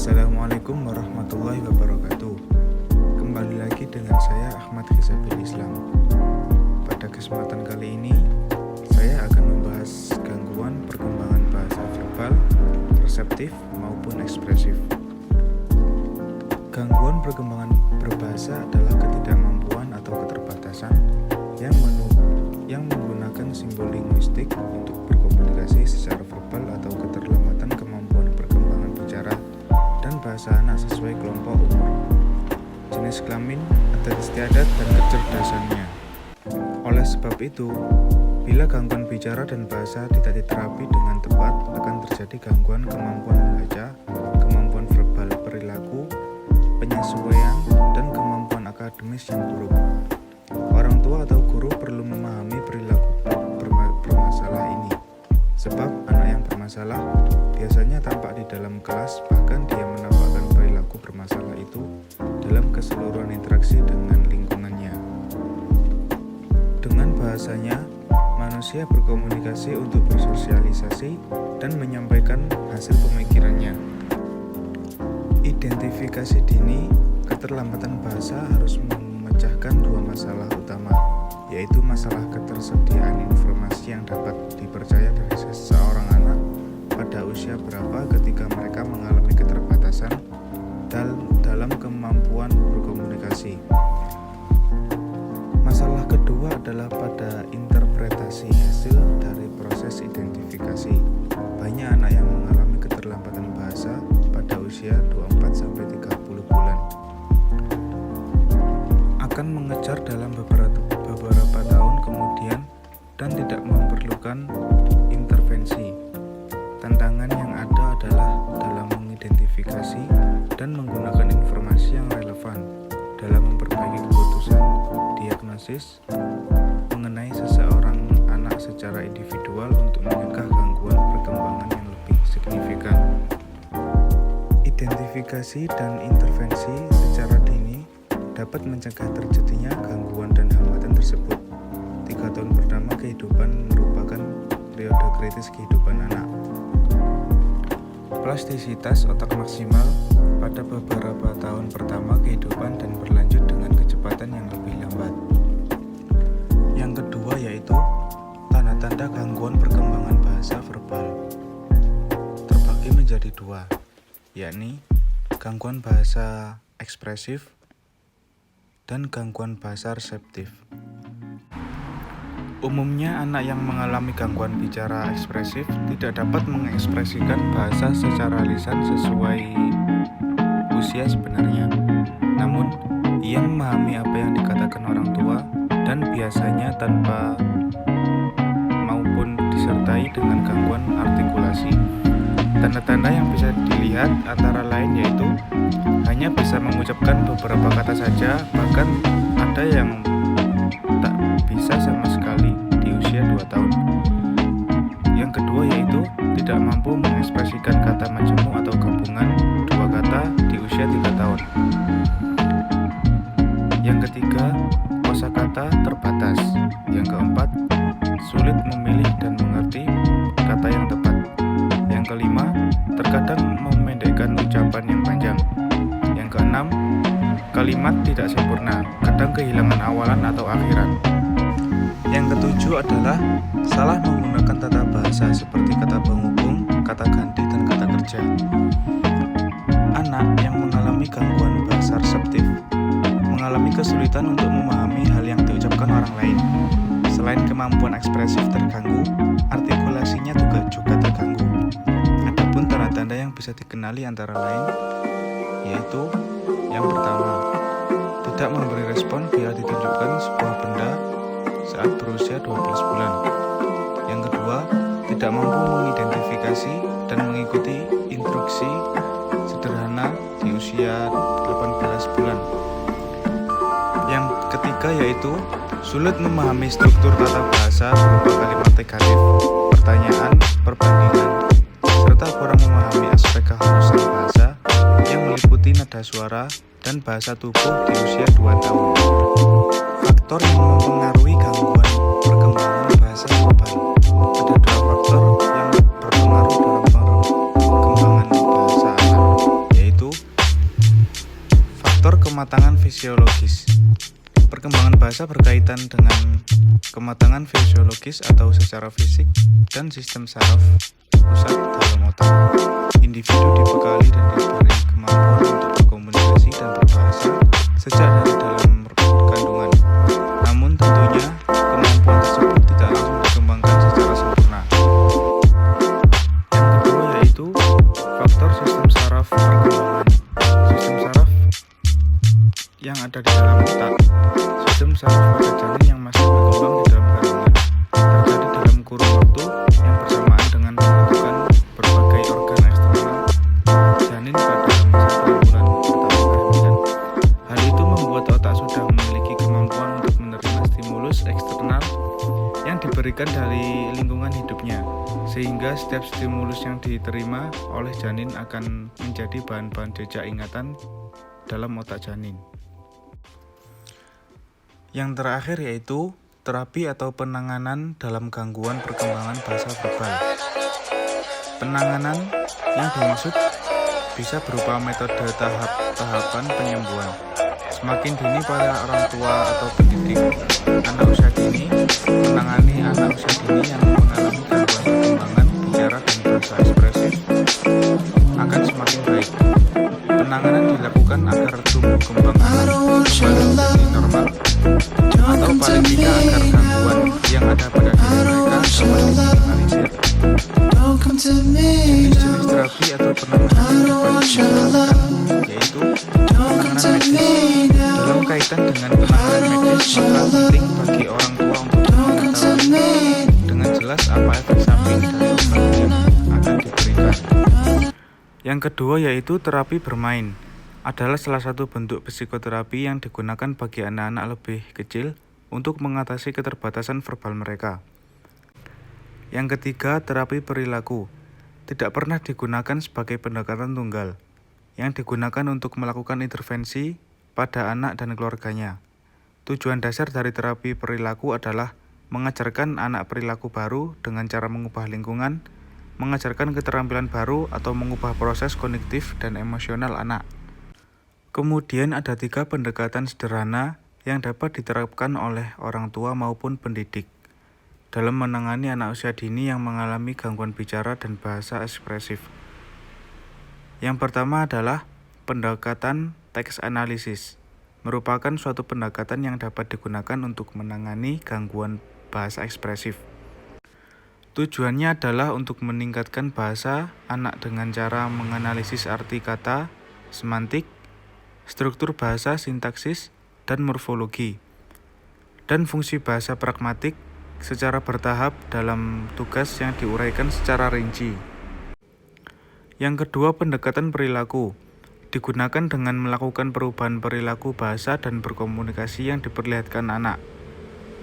Assalamualaikum warahmatullahi wabarakatuh. Kembali lagi dengan saya Ahmad Hisabil Islam. Pada kesempatan kali ini saya akan membahas gangguan perkembangan bahasa verbal, reseptif maupun ekspresif. Gangguan perkembangan berbahasa adalah ketidakmampuan atau keterbatasan yang menggunakan simbol linguistik untuk berkomunikasi secara verbal atau keterlambatan kemampuan perkembangan bicara dan bahasa anak sesuai kelompok umur, jenis kelamin, adat istiadat, dan kecerdasannya. Oleh sebab itu, bila gangguan bicara dan bahasa tidak diterapi dengan tepat, akan terjadi gangguan kemampuan membaca, kemampuan verbal perilaku, penyesuaian, dan kemampuan akademis yang buruk. Orang tua atau guru perlu memahami perilaku bermasalah ini, sebab anak yang bermasalah biasanya tampak di dalam kelas, bahkan dia menampakkan perilaku bermasalah itu dalam keseluruhan interaksi dengan lingkungannya. Dengan bahasanya, manusia berkomunikasi untuk bersosialisasi dan menyampaikan hasil pemikirannya. Identifikasi dini keterlambatan bahasa harus memecahkan dua masalah utama, yaitu masalah ketersediaan informasi yang dapat dipercaya dari seseorang anak pada usia berapa ketika mereka mengalami keterbatasan dalam kemampuan berkomunikasi. Masalah kedua adalah pada interpretasi hasil dari proses identifikasi. Banyak anak yang mengalami keterlambatan bahasa pada usia 24-30 bulan akan mengejar dalam beberapa tahun kemudian dan tidak memerlukan intervensi. Tantangan yang ada adalah dalam mengidentifikasi dan menggunakan informasi yang relevan dalam memperbaiki keputusan diagnosis mengenai seseorang anak secara individual untuk mencegah gangguan perkembangan yang lebih signifikan. Identifikasi dan intervensi secara dini dapat mencegah terjadinya gangguan dan hambatan tersebut. 3 tahun pertama kehidupan merupakan periode kritis kehidupan anak. Plastisitas otak maksimal pada beberapa tahun pertama kehidupan dan berlanjut dengan kecepatan yang lebih lambat. Yang kedua yaitu tanda-tanda gangguan perkembangan bahasa verbal. Terbagi menjadi dua, yakni gangguan bahasa ekspresif dan gangguan bahasa reseptif. Umumnya anak yang mengalami gangguan bicara ekspresif tidak dapat mengekspresikan bahasa secara lisan sesuai usia sebenarnya. Namun, ia memahami apa yang dikatakan orang tua dan biasanya tanpa maupun disertai dengan gangguan artikulasi. Tanda-tanda yang bisa dilihat antara lain yaitu hanya bisa mengucapkan beberapa kata saja, bahkan ada yang tak bisa sama sekali di usia 2 tahun. Yang kedua yaitu tidak mampu mengekspresikan kata majemuk atau gabungan dua kata di usia 3 tahun. Yang ketiga, kosakata terbatas. Yang keempat, sulit memilih dan mengerti kata yang tepat. Yang kelima, terkadang memendekkan ucapan yang panjang. Yang keenam, kalimat tidak sempurna, kadang kehilangan awalan atau akhiran. Yang ketujuh adalah salah menggunakan tata bahasa seperti kata penghubung, kata ganti, dan kata kerja. Anak yang mengalami gangguan bahasa reseptif mengalami kesulitan untuk memahami hal yang diucapkan orang lain. Selain kemampuan ekspresif terganggu, artikulasinya juga terganggu. Adapun tanda-tanda yang bisa dikenali antara lain yaitu yang pertama, tidak memberi respon bila ditunjukkan sebuah benda saat berusia 12 bulan. Yang kedua, tidak mampu mengidentifikasi dan mengikuti instruksi sederhana di usia 18 bulan. Yang ketiga yaitu sulit memahami struktur tata bahasa berupa kalimat negatif, pertanyaan, perbandingan, serta kurang memahami aspek kehalusan bahasa yang meliputi nada suara dan bahasa tubuh di usia 2 tahun. Faktor yang mempengaruhi gangguan perkembangan bahasa verbal. Ada 2 faktor yang berpengaruh dalam perkembangan bahasa anak, yaitu Kematangan fisiologis. Perkembangan bahasa berkaitan dengan kematangan fisiologis atau secara fisik dan sistem saraf pusat dalam otak. Individu dibekali dan diberi kemampuan untuk berkomunikasi dan berbahasa sejak dari dalam kandungan. Namun tentunya kemampuan tersebut tidak langsung dikembangkan secara sempurna. Yang kedua yaitu faktor sistem saraf perkembangan. Sistem saraf yang ada di dalam otak. Sistem saraf pada janin yang masih berkembang di dalam kandungan terjadi dalam kurun waktu yang bersamaan dengan pembentukan berbagai organ eksternal janin pada masa 3 bulan pertama kehamilan. Hal itu membuat otak sudah memiliki kemampuan untuk menerima stimulus eksternal yang diberikan dari lingkungan hidupnya, sehingga setiap stimulus yang diterima oleh janin akan menjadi bahan-bahan jejak ingatan dalam otak janin. Yang terakhir yaitu terapi atau penanganan dalam gangguan perkembangan bahasa verbal. Penanganan yang dimaksud bisa berupa metode tahap-tahapan penyembuhan. Semakin dini para orang tua atau pendidik anak usia dini menangani anak usia dini yang mengalami gangguan perkembangan bicara dan bahasa ekspresif akan semakin baik. Penanganan dilakukan agar tumbuh kembang anak kembali menjadi normal atau paling tidak agar gangguan yang ada pada diri mereka dapat diminimalisir. Jenis-jenis terapi atau penanganan yang dapat dilakukan yaitu penanganan medis. Dalam kaitan dengan penanganan medis, maka penting bagi orang tua untuk mengetahui dengan jelas apa efek samping dari obat yang akan diberikan. Yang kedua yaitu terapi bermain. Adalah salah satu bentuk psikoterapi yang digunakan bagi anak-anak lebih kecil untuk mengatasi keterbatasan verbal mereka. Yang ketiga, terapi perilaku. Tidak pernah digunakan sebagai pendekatan tunggal, yang digunakan untuk melakukan intervensi pada anak dan keluarganya. Tujuan dasar dari terapi perilaku adalah mengajarkan anak perilaku baru dengan cara mengubah lingkungan, mengajarkan keterampilan baru atau mengubah proses kognitif dan emosional anak. Kemudian ada 3 pendekatan sederhana yang dapat diterapkan oleh orang tua maupun pendidik dalam menangani anak usia dini yang mengalami gangguan bicara dan bahasa ekspresif. Yang pertama adalah pendekatan teks analisis, merupakan suatu pendekatan yang dapat digunakan untuk menangani gangguan bahasa ekspresif. Tujuannya adalah untuk meningkatkan bahasa anak dengan cara menganalisis arti kata, semantik, struktur bahasa, sintaksis, dan morfologi, dan fungsi bahasa pragmatik secara bertahap dalam tugas yang diuraikan secara rinci. Yang kedua, pendekatan perilaku digunakan dengan melakukan perubahan perilaku bahasa dan berkomunikasi yang diperlihatkan anak.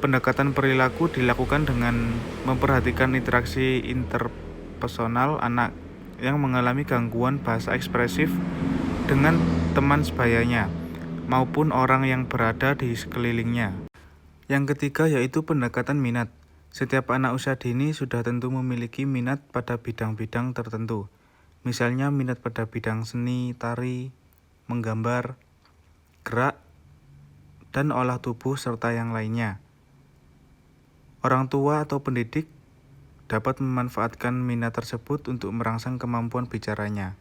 Pendekatan perilaku dilakukan dengan memperhatikan interaksi interpersonal anak yang mengalami gangguan bahasa ekspresif dengan teman sebayanya maupun orang yang berada di sekelilingnya. Yang ketiga yaitu pendekatan minat. Setiap anak usia dini sudah tentu memiliki minat pada bidang-bidang tertentu. Misalnya minat pada bidang seni, tari, menggambar, gerak, dan olah tubuh serta yang lainnya. Orang tua atau pendidik dapat memanfaatkan minat tersebut untuk merangsang kemampuan bicaranya.